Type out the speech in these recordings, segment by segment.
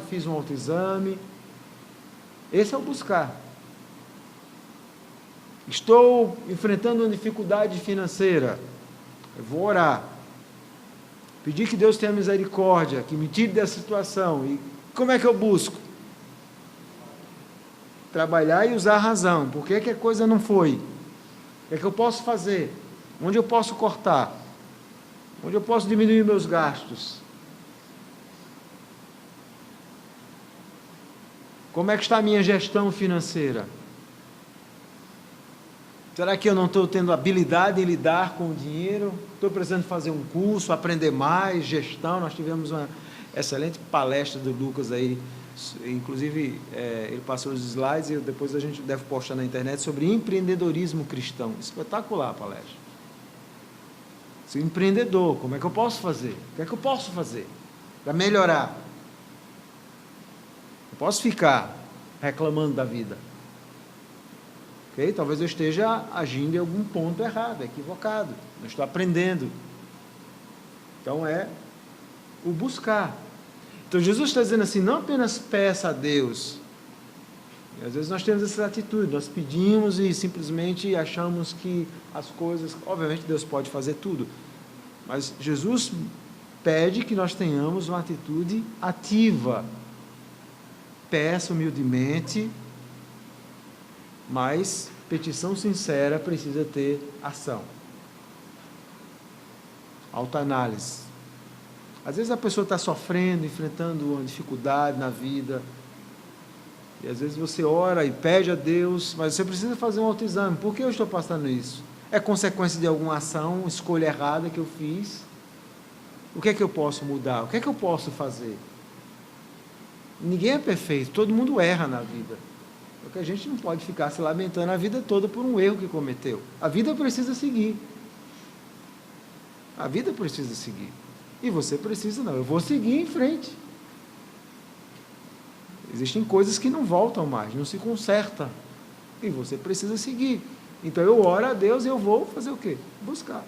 fiz um autoexame. Esse é o buscar. Estou enfrentando uma dificuldade financeira. Eu vou orar. Pedir que Deus tenha misericórdia, que me tire dessa situação. E como é que eu busco? Trabalhar e usar a razão. Por que a coisa não foi? O que eu posso fazer? Onde eu posso cortar? Onde eu posso diminuir meus gastos? Como é que está a minha gestão financeira? Será que eu não estou tendo habilidade em lidar com o dinheiro? Estou precisando fazer um curso, aprender mais, gestão. Nós tivemos uma excelente palestra do Lucas aí, inclusive ele passou os slides e depois a gente deve postar na internet sobre empreendedorismo cristão. Espetacular a palestra. Sou empreendedor, como é que eu posso fazer? O que é que eu posso fazer para melhorar? Eu posso ficar reclamando da vida. Okay? Talvez eu esteja agindo em algum ponto errado, equivocado. Não estou aprendendo. Então é o buscar. Então Jesus está dizendo assim, não apenas peça a Deus. E às vezes nós temos essa atitude, nós pedimos e simplesmente achamos que as coisas... Obviamente Deus pode fazer tudo. Mas Jesus pede que nós tenhamos uma atitude ativa. Peça humildemente, mas petição sincera precisa ter ação. Autoanálise. Às vezes a pessoa está sofrendo, enfrentando uma dificuldade na vida, e às vezes você ora e pede a Deus, mas você precisa fazer um autoexame. Por que eu estou passando isso? É consequência de alguma ação, escolha errada que eu fiz? O que é que eu posso mudar? O que é que eu posso fazer? Ninguém é perfeito, todo mundo erra na vida. Porque a gente não pode ficar se lamentando a vida toda por um erro que cometeu. A vida precisa seguir. A vida precisa seguir. E você precisa não. Eu vou seguir em frente. Existem coisas que não voltam mais, não se consertam. E você precisa seguir. Então eu oro a Deus e eu vou fazer o quê? Buscar.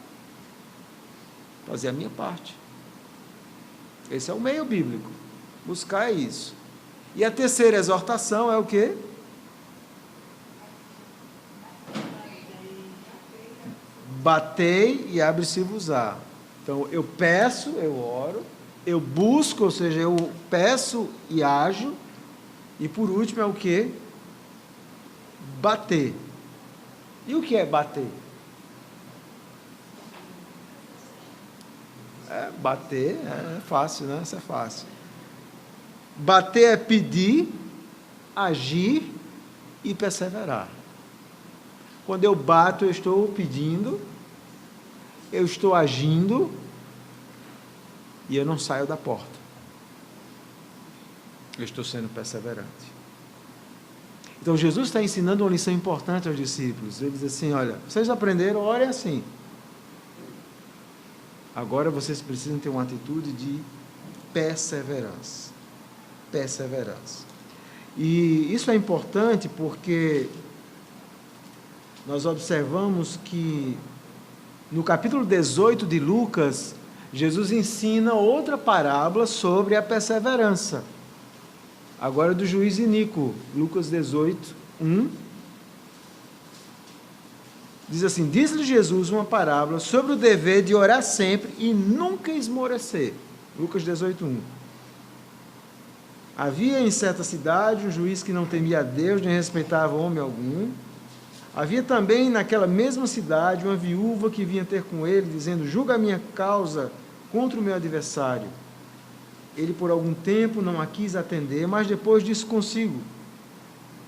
Fazer a minha parte. Esse é o meio bíblico. Buscar é isso. E a terceira exortação é o quê? Batei e abre-se-vos-á. Então, eu peço, eu oro, eu busco, ou seja, eu peço e ajo, e por último é o quê? Bater. E o que é bater? Bater é fácil, né? Isso é fácil. Bater é pedir, agir e perseverar. Quando eu bato, eu estou pedindo, eu estou agindo e eu não saio da porta. Eu estou sendo perseverante. Então, Jesus está ensinando uma lição importante aos discípulos. Ele diz assim, olha, vocês aprenderam, orem assim. Agora vocês precisam ter uma atitude de perseverança. Perseverança. E isso é importante porque nós observamos que no capítulo 18 de Lucas, Jesus ensina outra parábola sobre a perseverança. Agora do juiz iníquo, Lucas 18, 1. Diz assim, diz-lhe Jesus uma parábola sobre o dever de orar sempre e nunca esmorecer. Lucas 18, 1. Havia em certa cidade um juiz que não temia a Deus, nem respeitava homem algum. Havia também naquela mesma cidade uma viúva que vinha ter com ele, dizendo, julga a minha causa contra o meu adversário. Ele por algum tempo não a quis atender, mas depois disse consigo,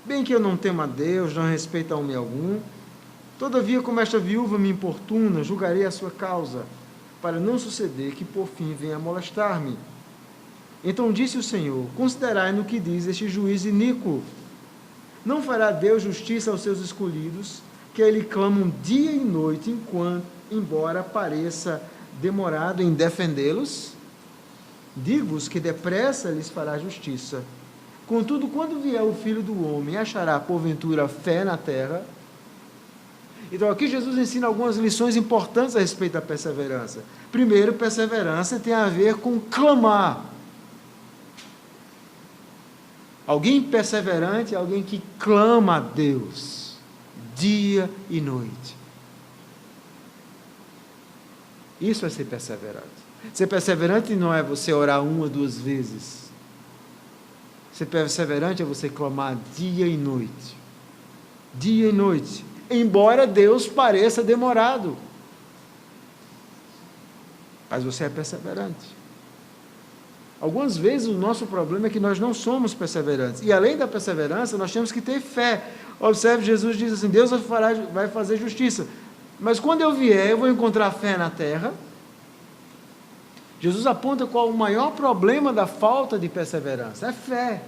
bem que eu não temo a Deus, não respeito a homem algum, todavia como esta viúva me importuna, julgarei a sua causa, para não suceder que por fim venha a molestar-me. Então disse o Senhor, considerai no que diz este juiz iníquo. Não fará Deus justiça aos seus escolhidos, que ele clamam dia e noite, embora pareça demorado em defendê-los? Digo-vos que depressa lhes fará justiça. Contudo, quando vier o Filho do Homem, achará porventura fé na terra? Então aqui Jesus ensina algumas lições importantes a respeito da perseverança. Primeiro, perseverança tem a ver com clamar. Alguém perseverante é alguém que clama a Deus, dia e noite. Isso é ser perseverante. Ser perseverante não é você orar 1 ou 2 vezes. Ser perseverante é você clamar dia e noite. Dia e noite. Embora Deus pareça demorado. Mas você é perseverante. Algumas vezes o nosso problema é que nós não somos perseverantes. E além da perseverança, nós temos que ter fé. Observe, Jesus diz assim, Deus vai fazer justiça. Mas quando eu vier, eu vou encontrar fé na terra. Jesus aponta qual o maior problema da falta de perseverança. É fé.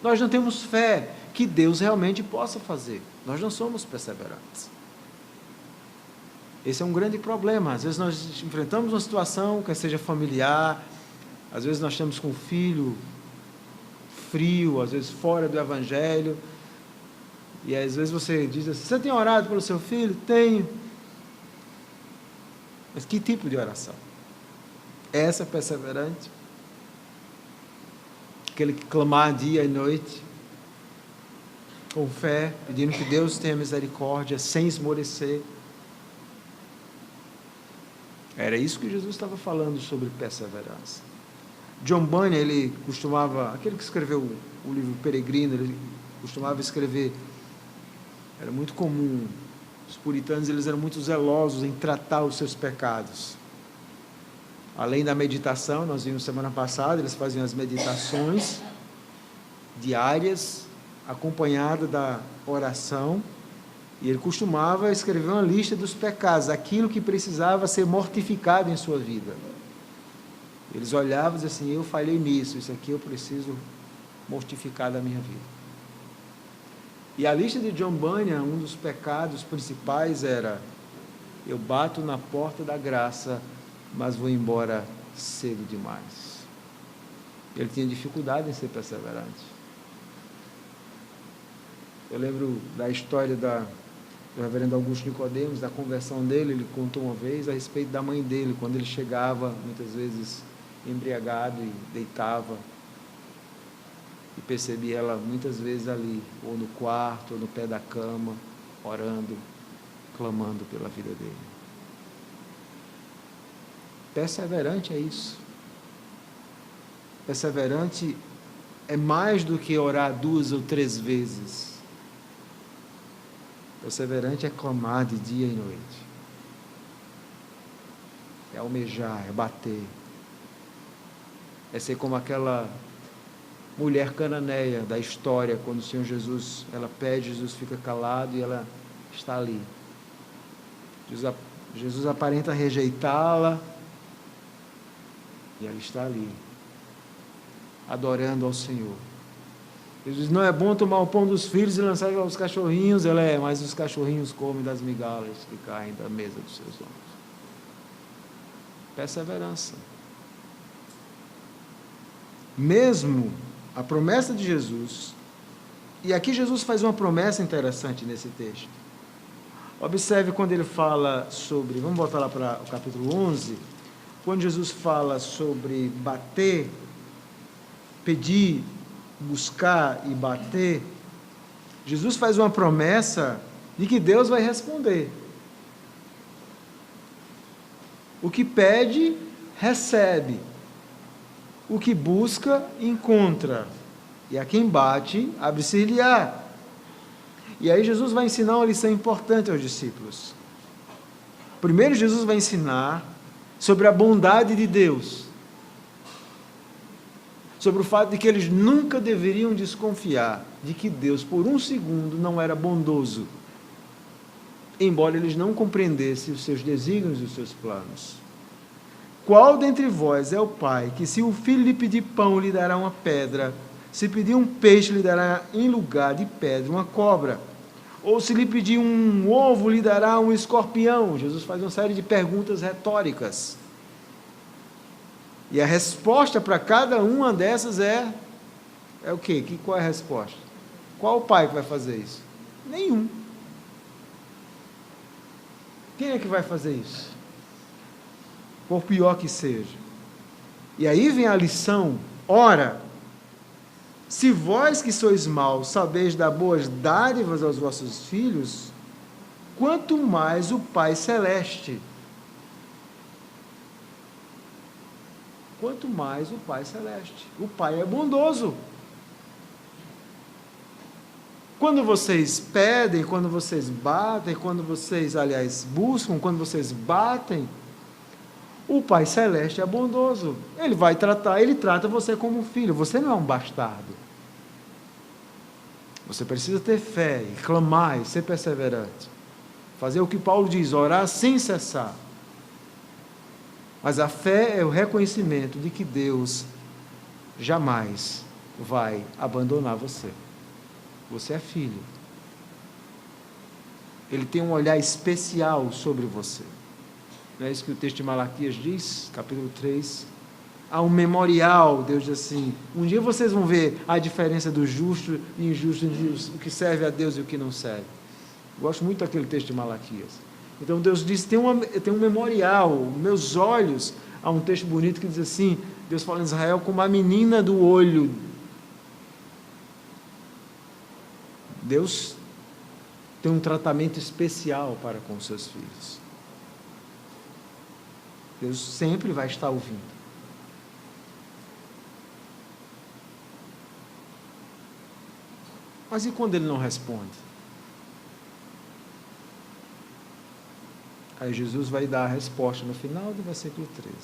Nós não temos fé que Deus realmente possa fazer. Nós não somos perseverantes. Esse é um grande problema. Às vezes nós enfrentamos uma situação, quer seja familiar, às vezes nós estamos com um filho frio, às vezes fora do Evangelho, e às vezes você diz assim, você tem orado pelo seu filho? Tenho. Mas que tipo de oração? Essa é perseverante? Aquele que clamar dia e noite, com fé, pedindo que Deus tenha misericórdia, sem esmorecer. Era isso que Jesus estava falando sobre perseverança. John Bunyan, ele costumava, aquele que escreveu o livro Peregrino, ele costumava escrever, era muito comum, os puritanos eles eram muito zelosos em tratar os seus pecados. Além da meditação, nós vimos semana passada, eles faziam as meditações diárias, acompanhada da oração, e ele costumava escrever uma lista dos pecados, aquilo que precisava ser mortificado em sua vida. Eles olhavam e diziam assim, eu falhei nisso, isso aqui eu preciso mortificar da minha vida. E a lista de John Bunyan, um dos pecados principais era, eu bato na porta da graça, mas vou embora cedo demais. Ele tinha dificuldade em ser perseverante. Eu lembro da história do reverendo Augusto Nicodemos, da conversão dele. Ele contou uma vez a respeito da mãe dele, quando ele chegava, muitas vezes embriagado, e deitava, e percebia ela muitas vezes ali, ou no quarto, ou no pé da cama, orando, clamando pela vida dele. Perseverante é isso. Perseverante é mais do que orar 2 ou 3 vezes. Perseverante é clamar de dia e noite. É almejar, é bater. É ser como aquela mulher cananeia da história, quando o Senhor Jesus, ela pede, Jesus fica calado e ela está ali. Jesus aparenta rejeitá-la e ela está ali, adorando ao Senhor. Jesus diz, não é bom tomar o pão dos filhos e lançar aos cachorrinhos. Ela é, mas os cachorrinhos comem das migalhas que caem da mesa dos seus donos. Perseverança. Mesmo a promessa de Jesus, e aqui Jesus faz uma promessa interessante nesse texto. Observe quando ele fala sobre, vamos voltar lá para o capítulo 11, quando Jesus fala sobre bater, pedir, buscar e bater, Jesus faz uma promessa de que Deus vai responder. O que pede, recebe. O que busca, encontra. E a quem bate, abre-se-lhe-á. E aí Jesus vai ensinar uma lição importante aos discípulos. Primeiro, Jesus vai ensinar sobre a bondade de Deus. Sobre o fato de que eles nunca deveriam desconfiar de que Deus, por um segundo, não era bondoso, embora eles não compreendessem os seus desígnios e os seus planos. Qual dentre vós é o pai, que se o filho lhe pedir pão, lhe dará uma pedra, se pedir um peixe, lhe dará em lugar de pedra uma cobra, ou se lhe pedir um ovo, lhe dará um escorpião? Jesus faz uma série de perguntas retóricas. E a resposta para cada uma dessas é o quê? Qual é a resposta? Qual o pai que vai fazer isso? Nenhum. Quem é que vai fazer isso? Por pior que seja. E aí vem a lição, ora, Se vós que sois maus sabeis dar boas dádivas aos vossos filhos, quanto mais o Pai Celeste. Quanto mais o Pai Celeste. O Pai é bondoso. Quando vocês pedem, quando vocês batem, quando vocês, aliás, buscam, quando vocês batem, o Pai Celeste é bondoso. Ele trata você como um filho. Você não é um bastardo. Você precisa ter fé e clamar e ser perseverante. Fazer o que Paulo diz, orar sem cessar. Mas a fé é o reconhecimento de que Deus jamais vai abandonar você. Você é filho. Ele tem um olhar especial sobre você. Não é isso que o texto de Malaquias diz, capítulo 3. Há um memorial, Deus diz assim, um dia vocês vão ver a diferença do justo e injusto, o que serve a Deus e o que não serve. Gosto muito daquele texto de Malaquias. Então Deus diz, tem um memorial, meus olhos, há um texto bonito que diz assim, Deus fala em Israel como a menina do olho. Deus tem um tratamento especial para com os seus filhos. Deus sempre vai estar ouvindo. Mas e quando ele não responde? Aí Jesus vai dar a resposta no final do versículo 13.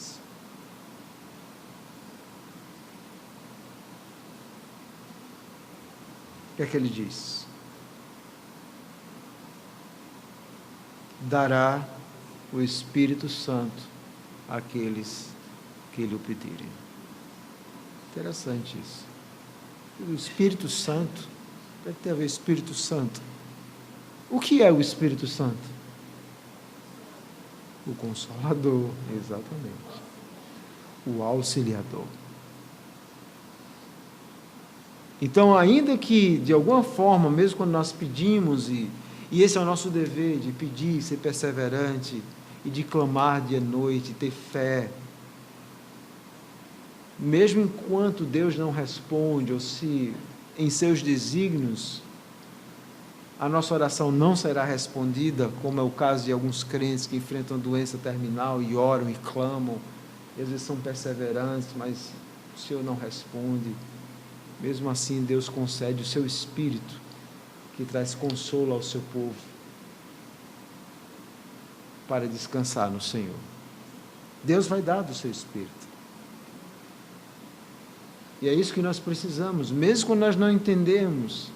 O que é que ele diz? Dará o Espírito Santo àqueles que lhe o pedirem. Interessante isso. O Espírito Santo, o que é que tem a ver Espírito Santo? O que é o Espírito Santo? O Consolador, exatamente. O Auxiliador. Então, ainda que, de alguma forma, mesmo quando nós pedimos, e esse é o nosso dever, de pedir, ser perseverante, e de clamar dia e noite, ter fé, mesmo enquanto Deus não responde, ou se em seus desígnios, a nossa oração não será respondida, como é o caso de alguns crentes que enfrentam doença terminal e oram e clamam, e às vezes são perseverantes, mas o Senhor não responde. Mesmo assim, Deus concede o seu Espírito, que traz consolo ao seu povo, para descansar no Senhor. Deus vai dar do seu Espírito. E é isso que nós precisamos, mesmo quando nós não entendemos,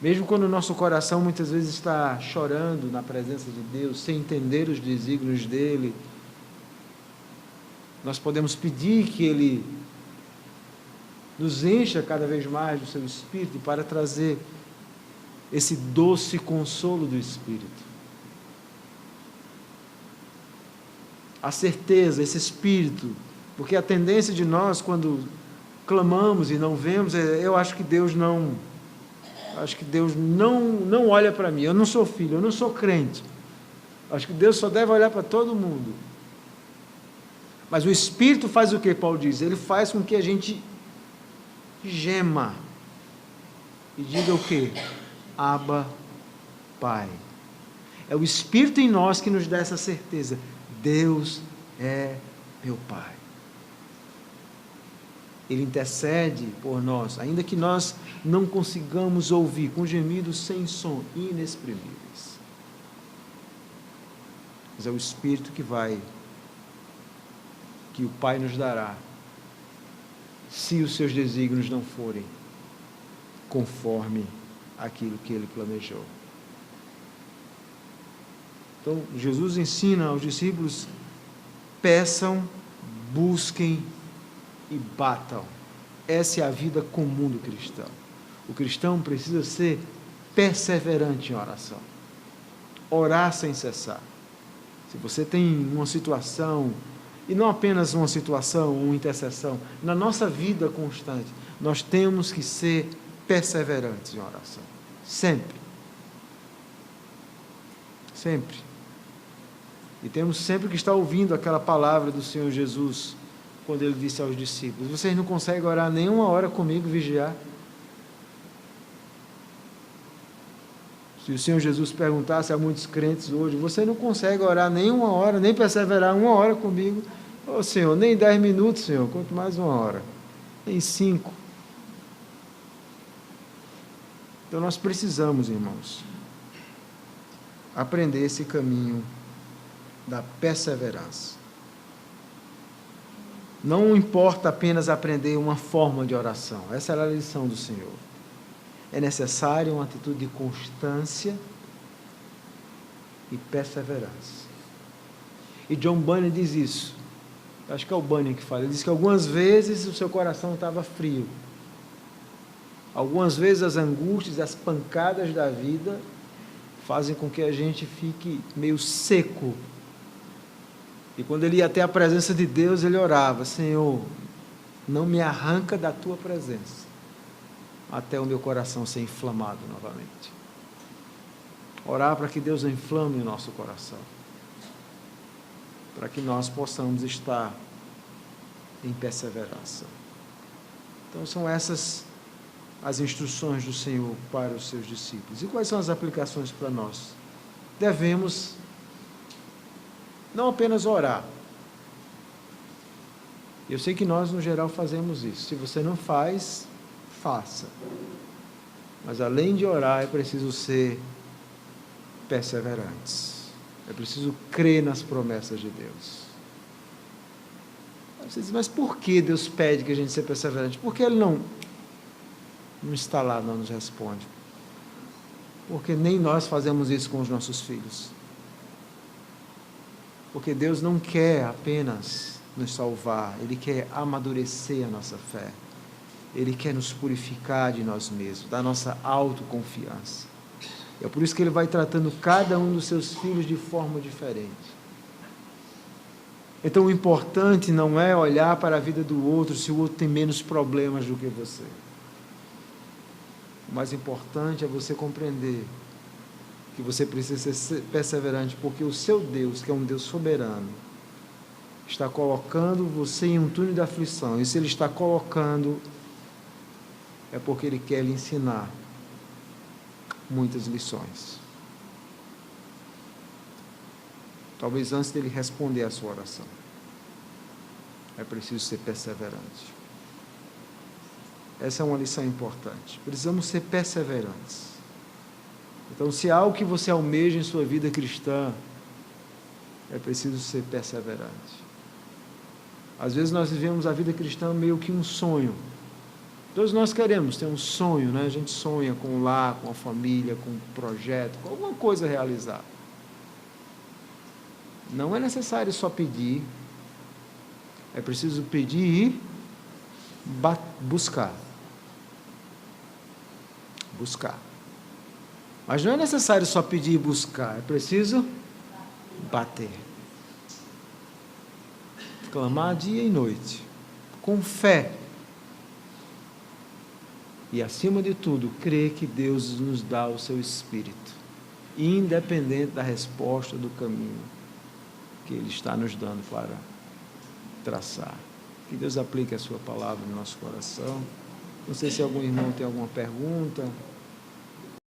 mesmo quando o nosso coração muitas vezes está chorando na presença de Deus, sem entender os desígnios dEle, nós podemos pedir que Ele nos encha cada vez mais do seu Espírito para trazer esse doce consolo do Espírito. A certeza, esse Espírito, porque a tendência de nós, quando clamamos e não vemos, eu acho que Deus não olha para mim, eu não sou filho, eu não sou crente, acho que Deus só deve olhar para todo mundo. Mas o Espírito faz o que Paulo diz? Ele faz com que a gente gema e diga o quê? Abba, Pai. É o Espírito em nós que nos dá essa certeza. Deus é meu Pai. Ele intercede por nós, ainda que nós não consigamos ouvir, com gemidos sem som, inexprimíveis. Mas é o Espírito que o Pai nos dará, se os seus desígnios não forem conforme aquilo que Ele planejou. Então, Jesus ensina aos discípulos, peçam, busquem e batam. Essa é a vida comum do cristão. O cristão precisa ser perseverante em oração. Orar sem cessar. Se você tem uma situação, e não apenas uma situação, uma intercessão, na nossa vida constante, nós temos que ser perseverantes em oração. Sempre. Sempre. E temos sempre que estar ouvindo aquela palavra do Senhor Jesus, quando ele disse aos discípulos: vocês não conseguem orar nem uma hora comigo, vigiar? Se o Senhor Jesus perguntasse a muitos crentes hoje: você não consegue orar nem uma hora, nem perseverar uma hora comigo? Ô Senhor, nem 10 minutos, Senhor, quanto mais uma hora, nem 5. Então nós precisamos, irmãos, aprender esse caminho da perseverança. Não importa apenas aprender uma forma de oração, essa era a lição do Senhor. É necessário uma atitude de constância e perseverança. E John Bunyan diz isso, acho que é o Bunyan que fala, ele diz que algumas vezes o seu coração estava frio, algumas vezes as angústias, as pancadas da vida fazem com que a gente fique meio seco. E quando ele ia até a presença de Deus, ele orava: Senhor, não me arranca da tua presença, até o meu coração ser inflamado novamente. Orar para que Deus inflame o nosso coração, para que nós possamos estar em perseverança. Então são essas as instruções do Senhor para os seus discípulos. E quais são as aplicações para nós? Devemos não apenas orar. Eu sei que nós, no geral, fazemos isso. Se você não faz, faça. Mas além de orar, é preciso ser perseverantes. É preciso crer nas promessas de Deus. Você diz: mas por que Deus pede que a gente seja perseverante? Porque Ele não está lá, não nos responde. Porque nem nós fazemos isso com os nossos filhos. Porque Deus não quer apenas nos salvar, Ele quer amadurecer a nossa fé. Ele quer nos purificar de nós mesmos, da nossa autoconfiança. É por isso que Ele vai tratando cada um dos seus filhos de forma diferente. Então o importante não é olhar para a vida do outro se o outro tem menos problemas do que você. O mais importante é você compreender que você precisa ser perseverante, porque o seu Deus, que é um Deus soberano, está colocando você em um túnel de aflição. E se Ele está colocando, é porque Ele quer lhe ensinar muitas lições. Talvez antes dele responder a sua oração, é preciso ser perseverante. Essa é uma lição importante. Precisamos ser perseverantes. Então, se há algo que você almeja em sua vida cristã, é preciso ser perseverante. Às vezes nós vivemos a vida cristã meio que um sonho. Todos nós queremos ter um sonho, né? A gente sonha com um lar, com a família, com um projeto, com alguma coisa a realizar. Não é necessário só pedir, é preciso pedir e buscar. Buscar. Mas não é necessário só pedir e buscar, é preciso bater. Clamar dia e noite, com fé. E, acima de tudo, crer que Deus nos dá o seu Espírito, independente da resposta do caminho que Ele está nos dando para traçar. Que Deus aplique a sua palavra no nosso coração. Não sei se algum irmão tem alguma pergunta.